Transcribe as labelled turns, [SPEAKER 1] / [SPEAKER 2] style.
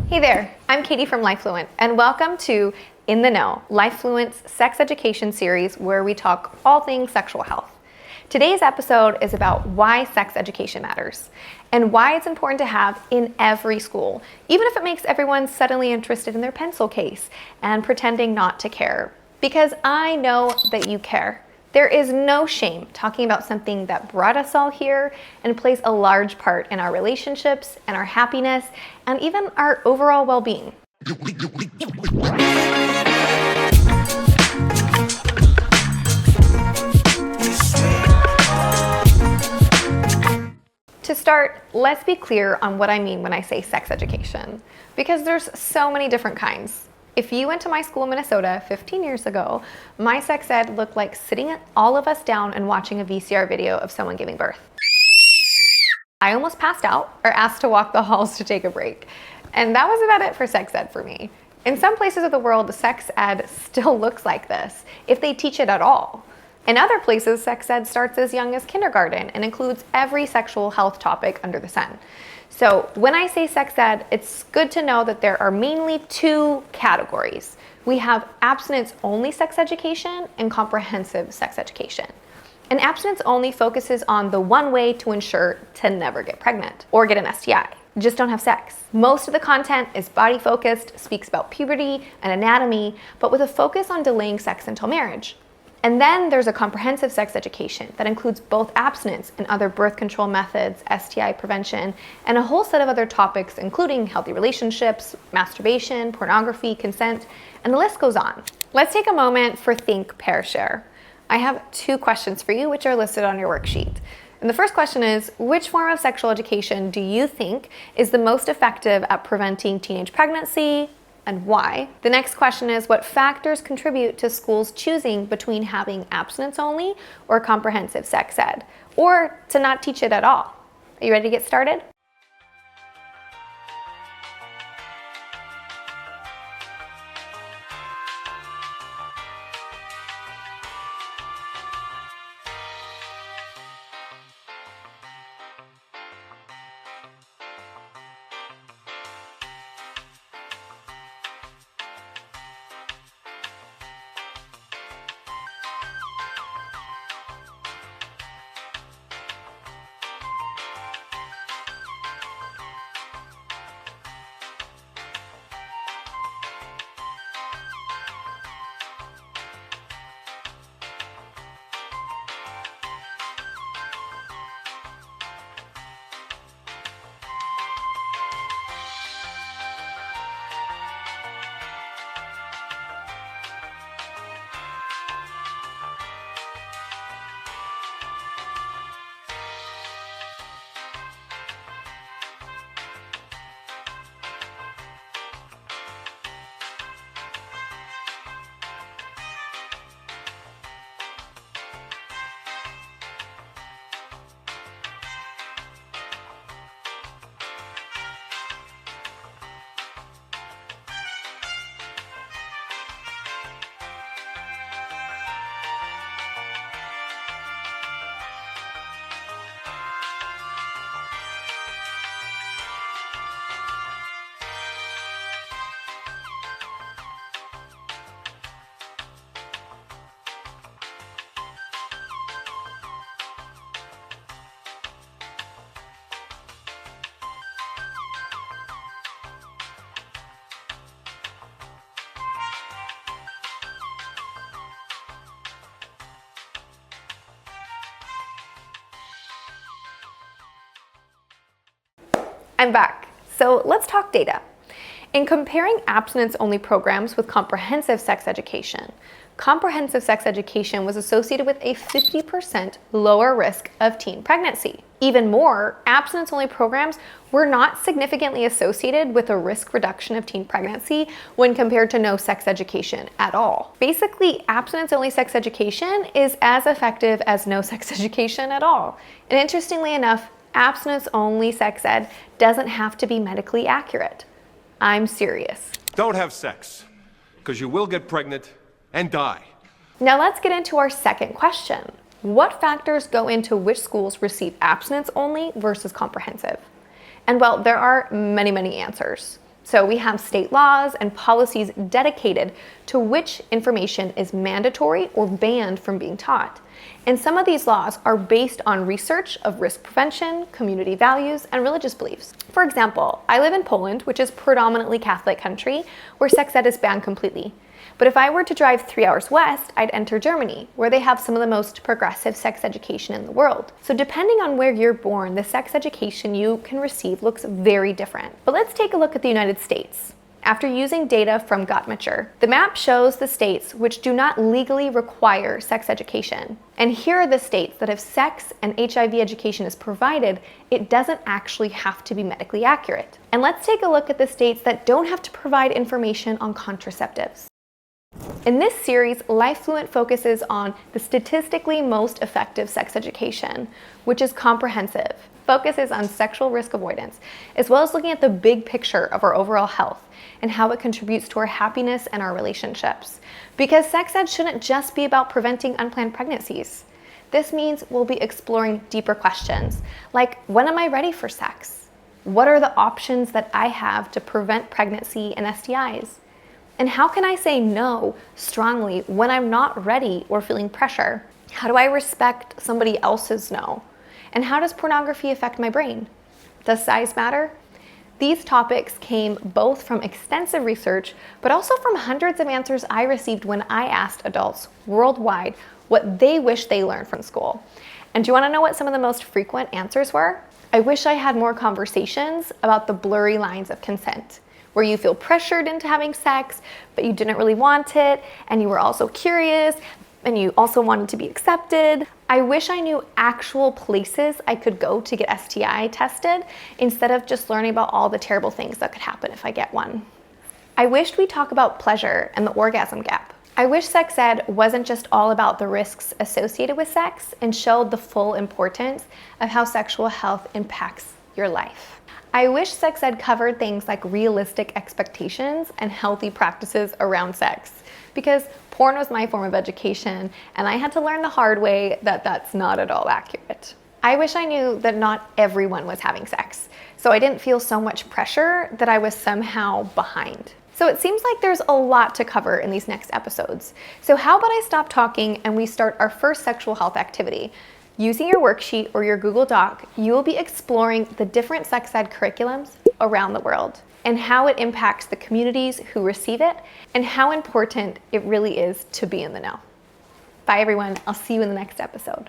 [SPEAKER 1] Hey there, I'm Katie from LifeFluent, and welcome to In the Know, LifeFluent's sex education series where we talk all things sexual health. Today's episode is about why sex education matters and why it's important to have in every school, even if it makes everyone suddenly interested in their pencil case and pretending not to care. Because I know that you care. There is no shame talking about something that brought us all here and plays a large part in our relationships and our happiness and even our overall well-being. To start, let's be clear on what I mean when I say sex education, because there's so many different kinds. If you went to my school in Minnesota 15 years ago, my sex ed looked like sitting all of us down and watching a VCR video of someone giving birth. I almost passed out or asked to walk the halls to take a break. And that was about it for sex ed for me. In some places of the world, sex ed still looks like this, if they teach it at all. In other places, sex ed starts as young as kindergarten and includes every sexual health topic under the sun. So when I say sex ed, it's good to know that there are mainly two categories. We have abstinence-only sex education and comprehensive sex education. And abstinence-only focuses on the one way to ensure to never get pregnant or get an STI. Just don't have sex. Most of the content is body-focused, speaks about puberty and anatomy, but with a focus on delaying sex until marriage. And then there's a comprehensive sex education that includes both abstinence and other birth control methods, STI prevention, and a whole set of other topics, including healthy relationships, masturbation, pornography, consent, and the list goes on. Let's take a moment for Think, Pair, Share. I have two questions for you, which are listed on your worksheet. And the first question is, which form of sexual education do you think is the most effective at preventing teenage pregnancy, and why? The next question is, what factors contribute to schools choosing between having abstinence only or comprehensive sex ed, or to not teach it at all? Are you ready to get started? I'm back. So let's talk data. In comparing abstinence-only programs with comprehensive sex education was associated with a 50% lower risk of teen pregnancy. Even more, abstinence-only programs were not significantly associated with a risk reduction of teen pregnancy when compared to no sex education at all. Basically, abstinence-only sex education is as effective as no sex education at all. And interestingly enough, abstinence-only sex ed doesn't have to be medically accurate. I'm serious.
[SPEAKER 2] Don't have sex, because you will get pregnant and die.
[SPEAKER 1] Now let's get into our second question. What factors go into which schools receive abstinence only versus comprehensive? And well, there are many answers. So we have state laws and policies dedicated to which information is mandatory or banned from being taught. And some of these laws are based on research of risk prevention, community values, and religious beliefs. For example, I live in Poland, which is predominantly Catholic country, where sex ed is banned completely. But if I were to drive 3 hours west, I'd enter Germany, where they have some of the most progressive sex education in the world. So depending on where you're born, the sex education you can receive looks very different. But let's take a look at the United States. After using data from Gottmacher, the map shows the states which do not legally require sex education. And here are the states that if sex and HIV education is provided, it doesn't actually have to be medically accurate. And let's take a look at the states that don't have to provide information on contraceptives. In this series, LifeFluent focuses on the statistically most effective sex education, which is comprehensive, focuses on sexual risk avoidance, as well as looking at the big picture of our overall health and how it contributes to our happiness and our relationships. Because sex ed shouldn't just be about preventing unplanned pregnancies. This means we'll be exploring deeper questions, like when am I ready for sex? What are the options that I have to prevent pregnancy and STIs? And how can I say no strongly when I'm not ready or feeling pressure? How do I respect somebody else's no? And how does pornography affect my brain? Does size matter? These topics came both from extensive research, but also from hundreds of answers I received when I asked adults worldwide what they wish they learned from school. And do you want to know what some of the most frequent answers were? I wish I had more conversations about the blurry lines of consent, where you feel pressured into having sex, but you didn't really want it, and you were also curious, and you also wanted to be accepted. I wish I knew actual places I could go to get STI tested instead of just learning about all the terrible things that could happen if I get one. I wished we'd talk about pleasure and the orgasm gap. I wish sex ed wasn't just all about the risks associated with sex and showed the full importance of how sexual health impacts your life. I wish sex ed covered things like realistic expectations and healthy practices around sex, because porn was my form of education and I had to learn the hard way that that's not at all accurate. I wish I knew that not everyone was having sex, so I didn't feel so much pressure that I was somehow behind. So it seems like there's a lot to cover in these next episodes. So how about I stop talking and we start our first sexual health activity? Using your worksheet or your Google Doc, you will be exploring the different sex ed curriculums around the world and how it impacts the communities who receive it and how important it really is to be in the know. Bye everyone, I'll see you in the next episode.